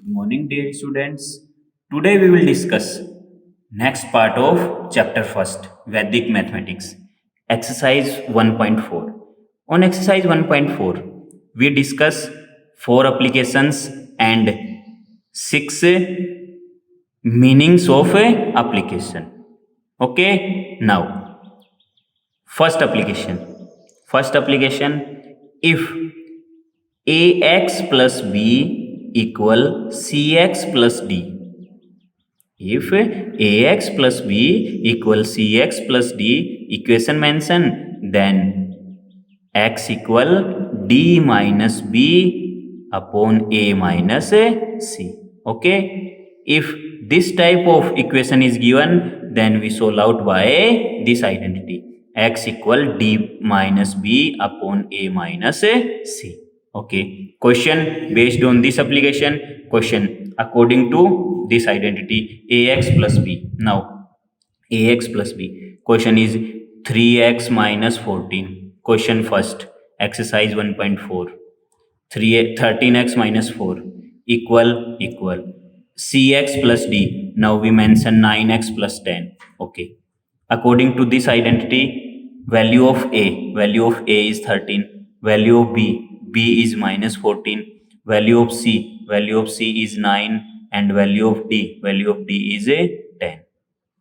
Good morning, dear students. Today we will discuss next part of chapter first, Vedic mathematics, exercise 1.4. On exercise 1.4, we discuss four applications and six meanings of a application. Okay, now first application. First application, if ax plus b equal cx plus d. If ax plus b equal cx plus d equation mentioned, then x equal d minus b upon a minus c. Okay. If this type of equation is given, then we solve out by this identity, x equal d minus b upon a minus c. Okay. Question based on this application. Question according to this identity, ax plus b. Now ax plus b. Question is 3x minus 14. Question first, exercise 1.4. 13x minus 4 equal cx plus d. Now we mention 9x plus 10. Okay. According to this identity, value of a is 13, value of b is minus 14, value of c is 9, and value of d is a 10.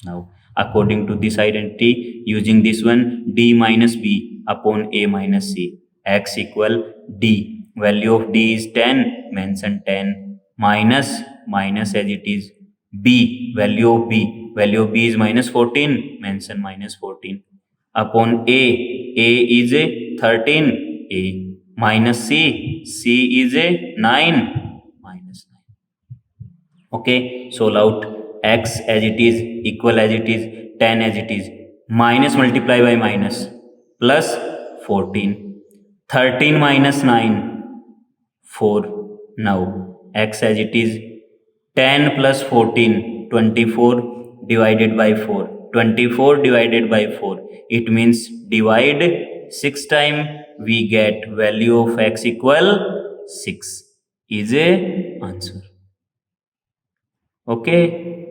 Now according to this identity, using this one, d minus b upon a minus c, x equal d, value of d is 10, mention 10, minus as it is, value of b is minus 14, mention minus 14, upon a is a 13, a minus c is a 9, minus 9. Okay, solve out x as it is, equal as it is, 10 as it is, minus multiply by minus, plus 14, 13 minus 9, 4. Now x as it is, 10 plus 14, 24 divided by 4, 24 divided by 4, it means divide 6 time, we get value of x equal 6 is a answer. Okay,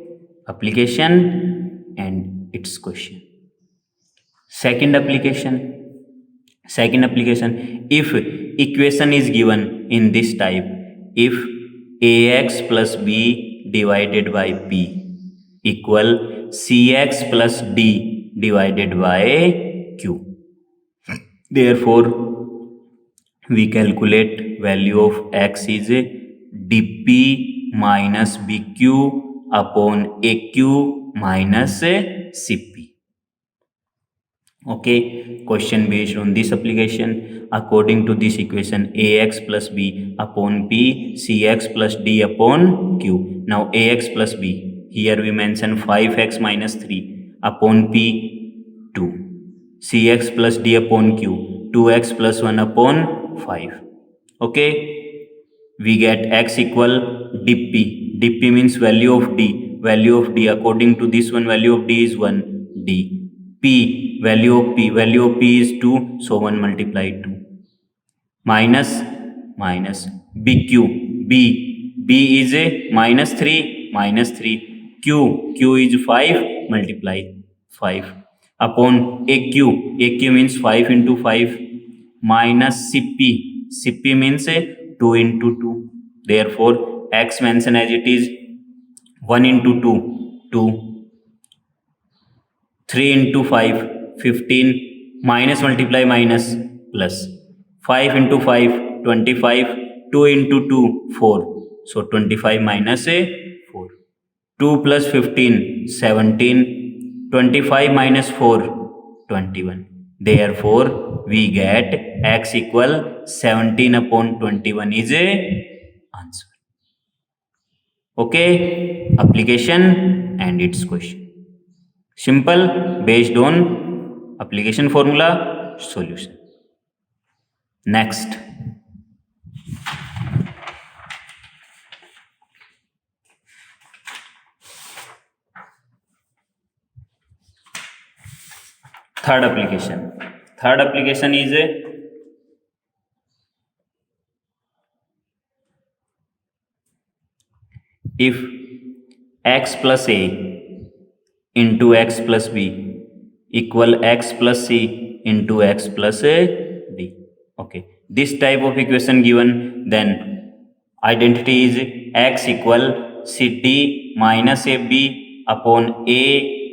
application and its question. Second application, if equation is given in this type, if ax plus b divided by p equal cx plus d divided by q, therefore we calculate value of x is dp minus bq upon aq minus cp. Okay, question based on this application. According to this equation, ax plus b upon p, cx plus d upon q. Now ax plus b, here we mention 5x minus 3 upon p 2, cx plus d upon q 2x plus 1 upon 5. Okay, we get x equal dp. Dp means value of d. Value of d, according to this one, value of d is 1, d. P, value of p is 2, so 1 multiply 2, minus bq, b is a minus 3, q is 5, multiply 5 upon aq means 5 into 5, minus cp means 2 into 2. Therefore x mentioned as it is, 1 into 2, 2, 3 into 5, 15, minus multiply minus, plus 5 into 5, 25, 2 into 2, 4, so 25 minus 4, 2 plus 15, 17, 25 minus 4, 21. Therefore we get x equal 17 upon 21 is a answer. Okay, application and its question. Simple, based on application formula, solution. Next, third application is a if x plus a into x plus b equal x plus c into x plus a d. Okay, this type of equation given, then identity is x equal cd minus ab upon a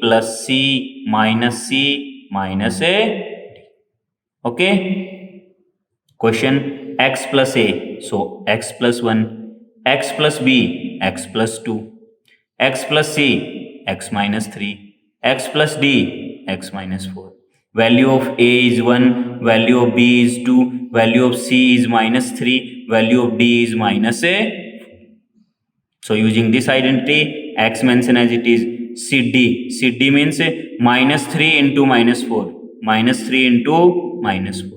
plus c minus c minus a d. Okay, question x plus a, so x plus 1, x plus b x plus 2, x plus c x minus 3, x plus d x minus 4. Value of a is 1, value of b is 2, value of c is minus 3, value of d is minus a. So using this identity, x mentioned as it is cd. Cd means minus 3 into minus 4, minus 3 into minus 4.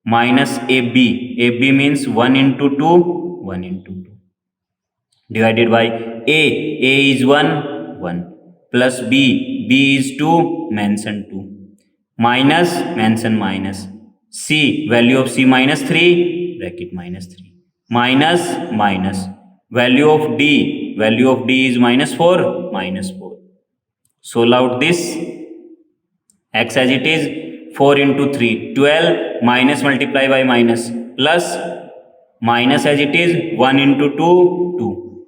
Minus ab, ab means 1 into 2, 1 into 2, divided by a is 1, 1, plus b is 2, mention 2, minus, mention minus, c, value of c minus 3, bracket minus 3, minus, minus, value of d is minus 4, minus 4. Solve out this, x as it is 4 into 3, 12, minus multiply by minus, plus, minus as it is 1 into 2, 2,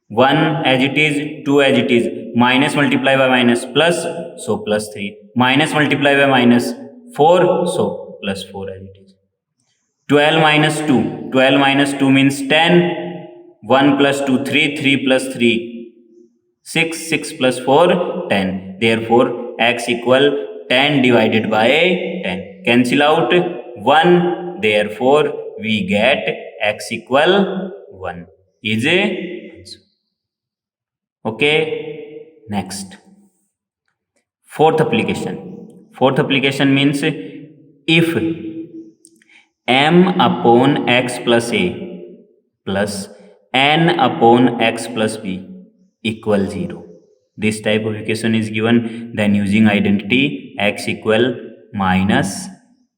1 as it is, 2 as it is, minus multiply by minus, plus, so plus 3, minus multiply by minus 4, so plus 4 as it is. 12 minus 2, 12 minus 2 means 10, 1 plus 2, 3, 3 plus 3, 6, 6 plus 4, 10. Therefore, x equal 10 divided by 10. Cancel out 1. Therefore, we get x equal 1. Is a answer. Okay. Next. Fourth application. Fourth application means if m upon x plus a plus n upon x plus b equal 0. This type of equation is given, then using identity x equal minus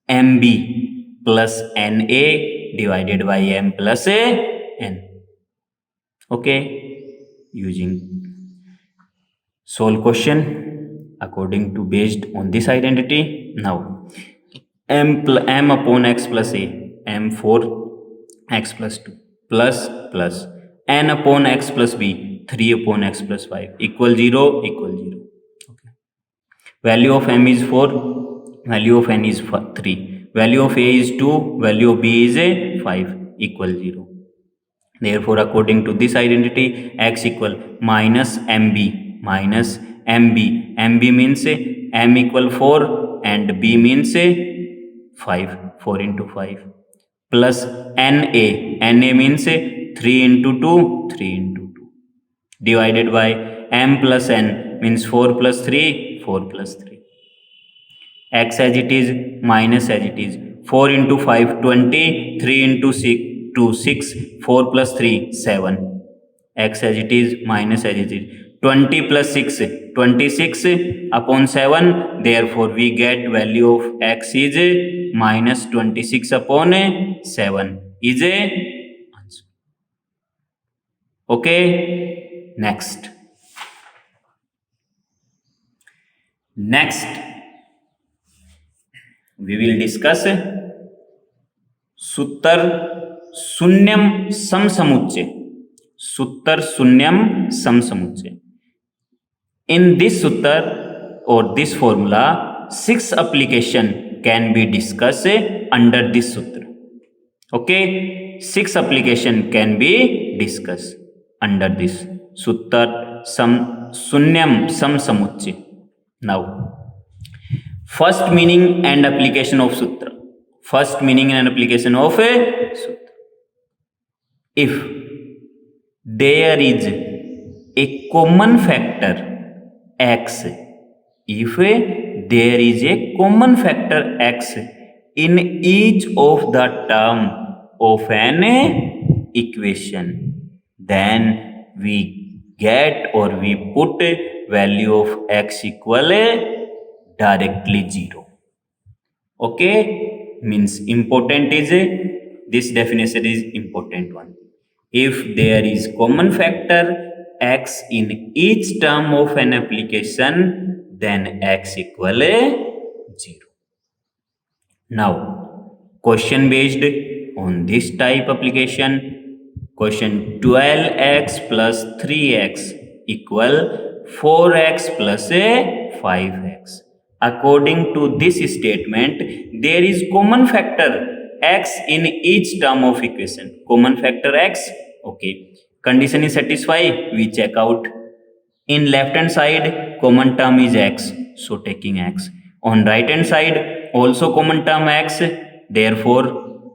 mb plus na divided by m plus a n. Okay, using solve question according to based on this identity. Now m upon x plus a, m for x plus 2 plus n upon x plus b, 3 upon x plus 5 equal 0 equal 0. Okay. Value of m is 4, value of n is 3, value of a is 2, value of b is a 5 equal 0. Therefore, according to this identity, x equal minus mb, minus mb. mb means m equal 4 and b means 5, 4 into 5, plus na means 3 into 2, 3 into 2, divided by m plus n means 4 plus 3, 4 plus 3. X as it is, minus as it is, 4 into 5, 20, 3 into 6, 4 plus 3, 7. X as it is, minus as it is, 20 plus 6, 26 upon 7. Therefore, we get value of x is minus 26 upon 7 is a answer. Okay, next. Next, we will discuss सूत्र शून्यम समसमुच्चय. सूत्र शून्यम समसमुच्चय. In this sutra or this formula, 6 application can be discussed under this sutra. Okay, 6 application can be discussed under this sutra shunyam samsamucchay. Now, first meaning and application of sutra. First meaning and application of a sutra. If there is a common factor x, if there is a common factor x in each of the term of an equation, then we get or we put value of x equal directly 0. Okay, means important is this definition is important one. If there is common factor x in each term of an application, then x equal a 0. Now, question based on this type application, question 12x plus 3x equal 4x plus a 5x. According to this statement, there is common factor x in each term of equation. Common factor x, okay. Condition is satisfied, we check out. In left hand side, common term is x, so taking x. On right hand side, also common term x, therefore,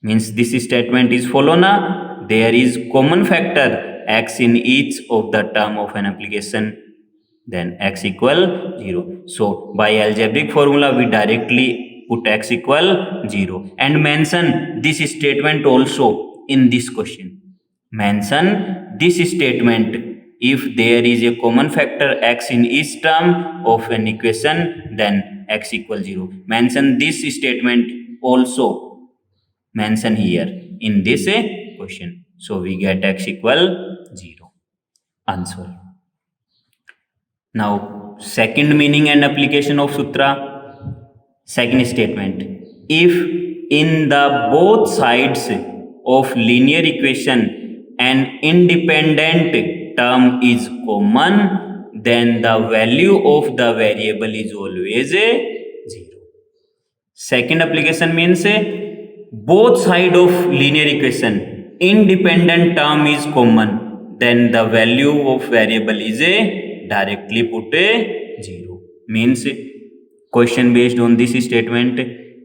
means this statement is follow na. There is common factor x in each of the term of an application, then x equal 0. So by algebraic formula, we directly put x equal 0 and mention this statement also in this question. Mention this statement. If there is a common factor x in each term of an equation, then x equal 0. Mention this statement also. Mention here in this question. So we get x equal 0. Answer. Now, second meaning and application of sutra. Second statement. If in the both sides of linear equation an independent term is common, then the value of the variable is always a 0. Second application means both side of linear equation independent term is common, then the value of variable is a directly put a 0. Means question based on this statement,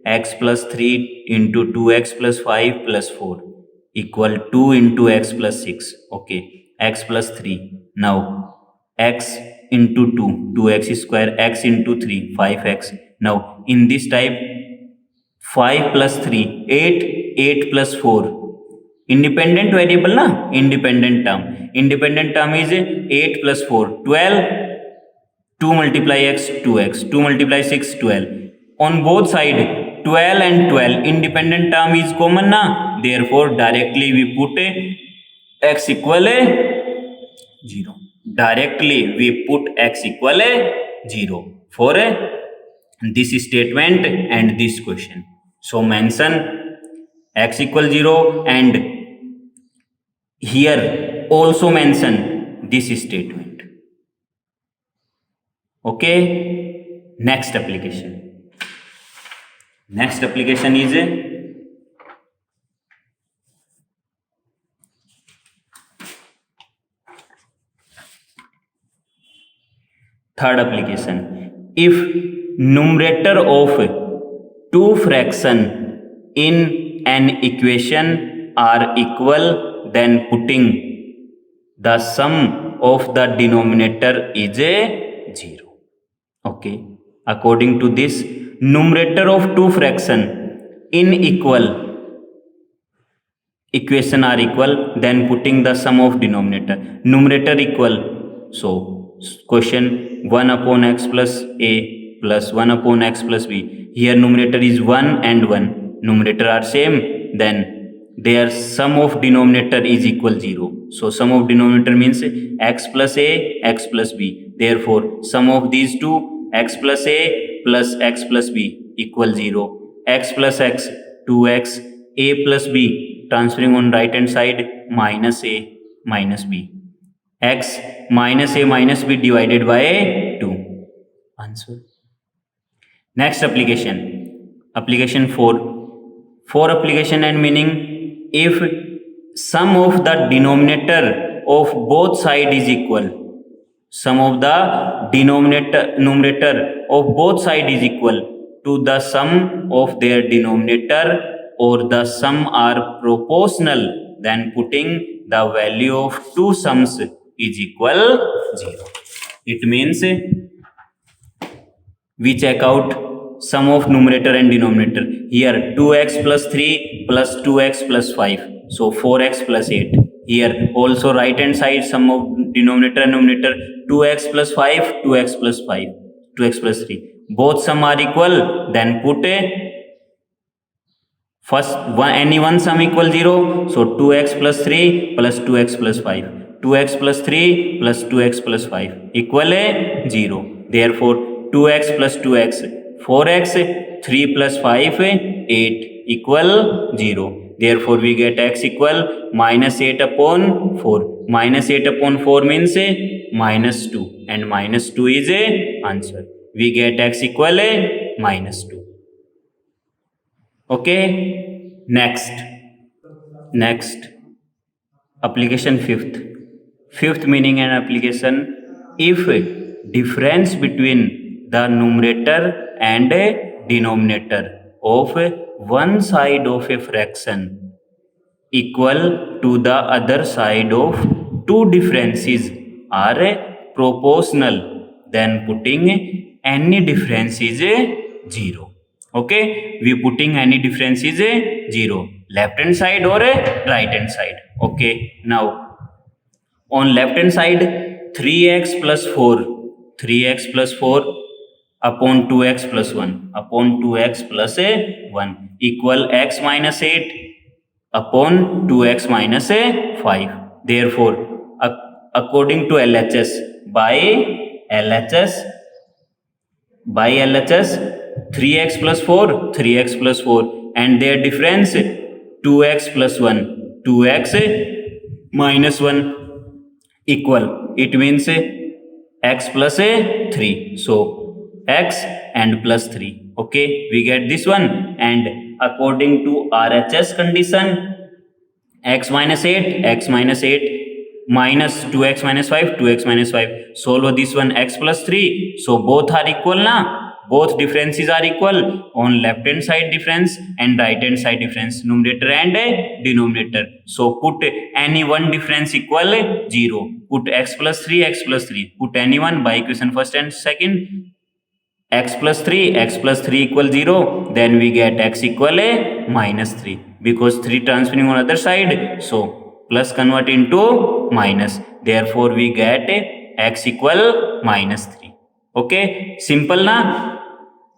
x plus 3 into 2x plus 5 plus 4 equal 2 into x plus 6. Okay, x plus 3. Now x into 2, 2x square, x into 3, 5x. Now in this type, 5 plus 3, 8, 8 plus 4. Independent variable na, independent term. Independent term is 8 plus 4, 12. 2 multiply x, 2x. 2 multiply 6, 12. On both side, 12 and 12. Independent term is common na. Therefore, directly we put x equal 0. Directly we put x equal 0 for this statement and this question. So mention x equal 0 and here also mention this statement. Okay, next application. Next application is third application. If numerator of two fraction in an equation are equal, then putting the sum of the denominator is a 0. Okay, according to this, numerator of two fraction in equal equation are equal, then putting the sum of denominator. Numerator equal, so question 1 upon x plus a plus 1 upon x plus b. Here numerator is 1 and 1. Numerator are same, then their sum of denominator is equal 0. So sum of denominator means x plus a, x plus b. Therefore, sum of these two, x plus a plus x plus b equal 0. X plus x, 2x, a plus b, transferring on right hand side, minus a minus b. X minus a minus b divided by 2. Answer. Next application. Application 4. For application and meaning, if sum of the denominator of both side is equal, sum of the numerator of both side is equal to the sum of their denominator, or the sum are proportional, then putting the value of two sums is equal 0. It means we check out sum of numerator and denominator. Here 2x plus 3 plus 2x plus 5. So 4x plus 8. Here also right hand side sum of denominator and numerator, 2x plus 5, 2x plus 5, 2x plus 3. Both sum are equal, then put a first one, any one sum equal 0, so 2x plus 3 plus 2x plus 5, 2x plus 3 plus 2x plus 5 equal 0. Therefore 2x plus 2x 4x, 3 plus 5 8 equal 0. Therefore we get x equal minus 8 upon 4. Minus 8 upon 4 means minus 2, and minus 2 is a answer. We get x equal minus 2. Okay, next application fifth meaning and application. If difference between the numerator and denominator of one side of a fraction equal to the other side of two differences are proportional, then putting any difference is 0. Okay, we putting any difference is 0, left hand side or right hand side. Okay, now on left hand side 3x plus 4 upon 2x plus 1 upon 2x plus 1 equal x minus 8 upon 2x minus 5. Therefore according to LHS, by LHS 3x plus 4 and their difference 2x plus 1 2x minus 1 equal, it means x plus 3, so x and plus 3. Okay, we get this one. And according to RHS condition, x minus 8 minus 2x minus 5 solve this one, x plus 3. So both are equal na, both differences are equal on left hand side difference and right hand side difference, numerator and denominator. So put any one difference equal 0, put x plus 3 put any one by equation first and second, x plus 3 equal 0, then we get x equal minus 3, because 3 transferring on other side, so plus convert into minus. Therefore we get x equal minus 3. Okay, simple na.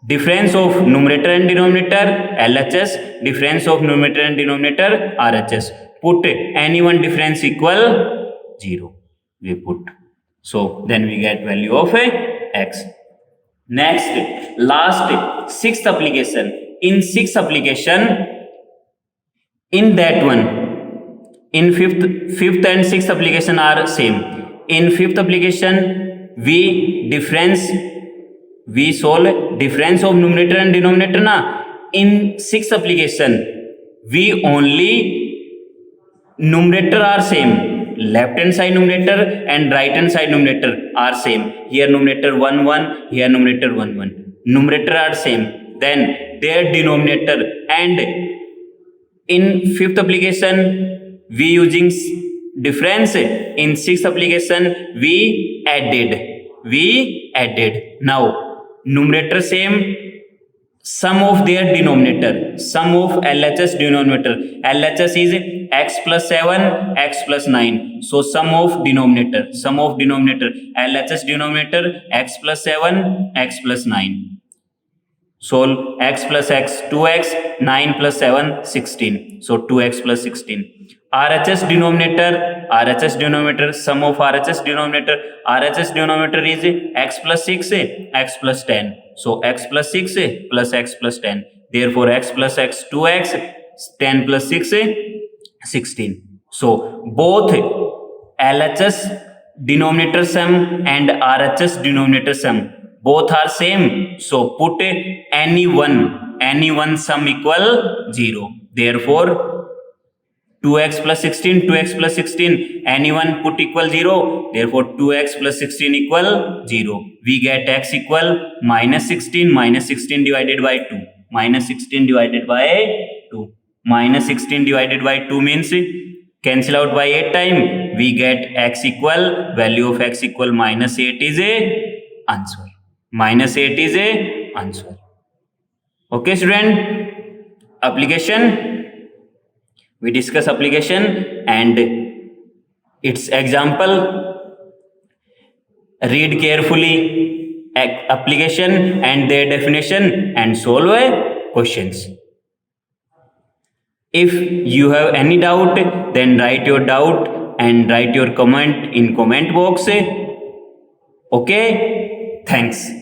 Difference of numerator and denominator LHS, difference of numerator and denominator RHS. Put any one difference equal 0, we put, so then we get value of x. Next, last, sixth application. In sixth application, in that one, in fifth and sixth application are same. In fifth application, we solve difference of numerator and denominator na. In sixth application, we only numerator are same, left hand side numerator and right hand side numerator are same. Here numerator 1 1, here numerator 1 1, numerator are same, then their denominator. And in fifth application we using difference, in sixth application we added. Now numerator same, sum of their denominator, sum of LHS denominator, LHS is x plus 7 x plus 9, so sum of denominator LHS denominator x plus 7 x plus 9, solve x plus x 2x, 9 plus 7 16, so 2x plus 16. RHS denominator, sum of RHS denominator is x plus 6 x plus 10, so x plus 6 plus x plus 10. Therefore x plus x 2x, 10 plus 6 16. So both LHS denominator sum and RHS denominator sum both are same, so put any one sum equal 0. Therefore 2x plus 16, anyone put equal 0. Therefore 2x plus 16 equal 0. We get x equal minus 16 divided by 2. Minus 16 divided by 2 means cancel out by 8 time. We get x equal, value of x equal minus 8 is a answer. Minus 8 is a answer. Okay student, application. We discuss application and its example. Read carefully application and their definition and solve questions. If you have any doubt, then write your doubt and write your comment in comment box. Okay, thanks.